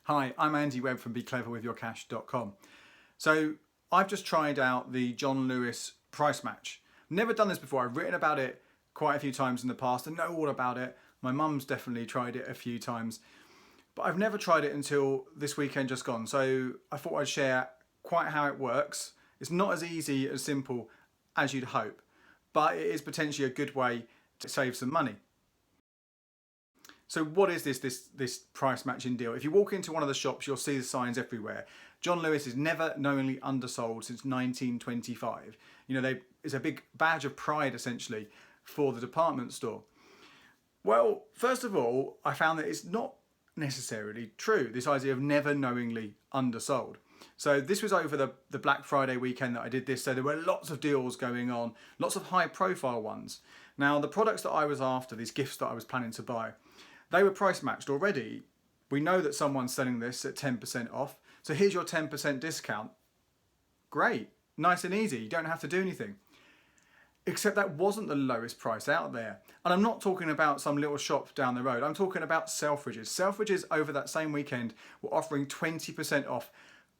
Hi, I'm Andy Webb from BeCleverWithYourCash.com. So I've just tried out the John Lewis price match. Never done this before. I've written about it quite a few times in the past and know all about it. My mum's definitely tried it a few times, but I've never tried it until this weekend just gone. So I thought I'd share quite how it works. It's not as easy, as simple as you'd hope, but it is potentially a good way to save some money. So what is this price matching deal? If you walk into one of the shops, you'll see the signs everywhere. John Lewis is never knowingly undersold since 1925. You know, it's a big badge of pride essentially for the department store. Well, first of all, I found that it's not necessarily true, this idea of never knowingly undersold. So this was over the Black Friday weekend that I did this, so there were lots of deals going on, lots of high profile ones. Now the products that I was after, these gifts that I was planning to buy, they were price matched already. We know that someone's selling this at 10% off, so here's your 10% discount. Great, nice and easy, you don't have to do anything. Except that wasn't the lowest price out there. And I'm not talking about some little shop down the road, I'm talking about Selfridges. Selfridges over that same weekend were offering 20% off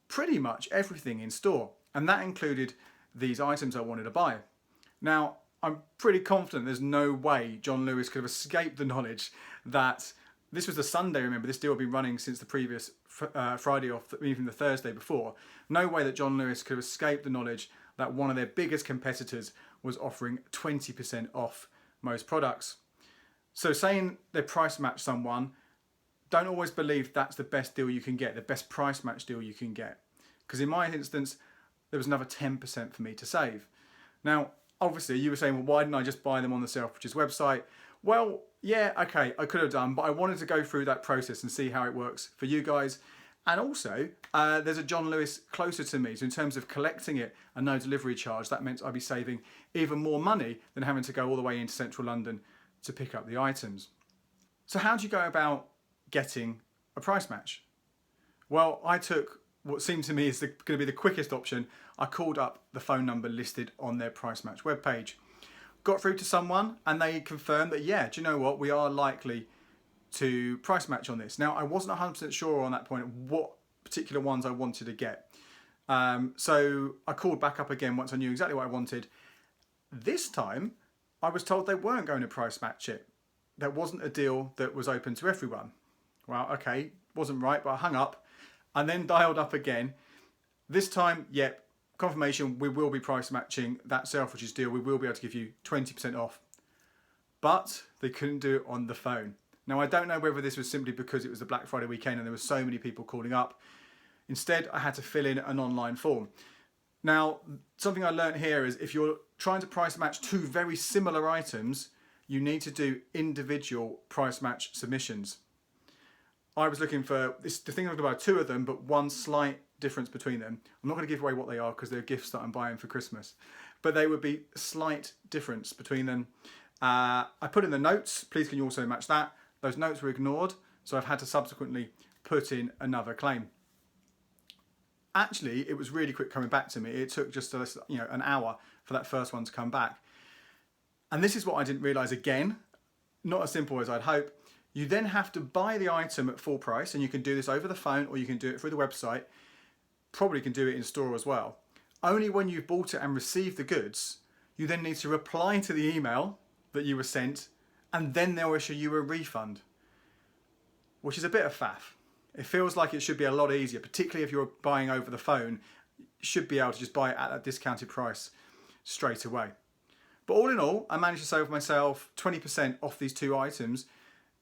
pretty much everything in store. And that included these items I wanted to buy. Now, I'm pretty confident there's no way John Lewis could have escaped the knowledge that this was the Sunday, remember, this deal had been running since the previous Friday or even the Thursday before. No way that John Lewis could have escaped the knowledge that one of their biggest competitors was offering 20% off most products. So saying they price match someone, don't always believe that's the best deal you can get, the best price match deal you can get. Because in my instance, there was another 10% for me to save. Now, obviously you were saying, well, why didn't I just buy them on the Selfridges website? Well, yeah, okay, I could have done, but I wanted to go through that process and see how it works for you guys. And also, there's a John Lewis closer to me, so in terms of collecting it and no delivery charge, that meant I'd be saving even more money than having to go all the way into central London to pick up the items. So how do you go about getting a price match? Well, I took what seemed to me is going to be the quickest option. I called up the phone number listed on their price match webpage. Got through to someone and they confirmed that, yeah, do you know what, we are likely to price match on this. Now, I wasn't 100% sure on that point what particular ones I wanted to get. So I called back up again once I knew exactly what I wanted. This time, I was told they weren't going to price match it. That wasn't a deal that was open to everyone. Well, okay, wasn't right, but I hung up and then dialed up again. This time, yep, confirmation, we will be price matching that Selfridges deal. We will be able to give you 20% off. But they couldn't do it on the phone. Now, I don't know whether this was simply because it was the Black Friday weekend and there were so many people calling up. Instead, I had to fill in an online form. Now, something I learned here is if you're trying to price match two very similar items, you need to do individual price match submissions. I was looking for this, the thing I'm going to buy two of them, but one slight difference between them. I'm not going to give away what they are because they're gifts that I'm buying for Christmas, but they would be a slight difference between them. I put in the notes, please can you also match that? Those notes were ignored, so I've had to subsequently put in another claim. Actually, it was really quick coming back to me. It took just an hour for that first one to come back. And this is what I didn't realise again, not as simple as I'd hope. You then have to buy the item at full price, and you can do this over the phone or you can do it through the website. Probably can do it in store as well. Only when you've bought it and received the goods, you then need to reply to the email that you were sent, and then they'll issue you a refund, which is a bit of faff. It feels like it should be a lot easier, particularly if you're buying over the phone. You should be able to just buy it at a discounted price straight away. But all in all, I managed to save myself 20% off these two items.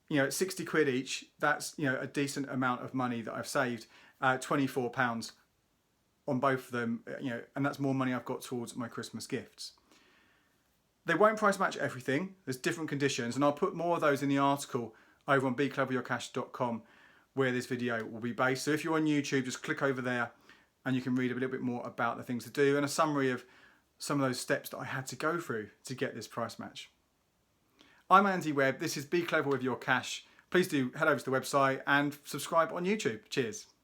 You know, at 60 quid each, that's, you know, a decent amount of money that I've saved. £24 on both of them, you know, and that's more money I've got towards my Christmas gifts. They won't price match everything. There's different conditions, and I'll put more of those in the article over on BeCleverWithYourCash.com where this video will be based. So if you're on YouTube, just click over there and you can read a little bit more about the things to do and a summary of some of those steps that I had to go through to get this price match. I'm Andy Webb. This is Be Clever With Your Cash. Please do head over to the website and subscribe on YouTube. Cheers.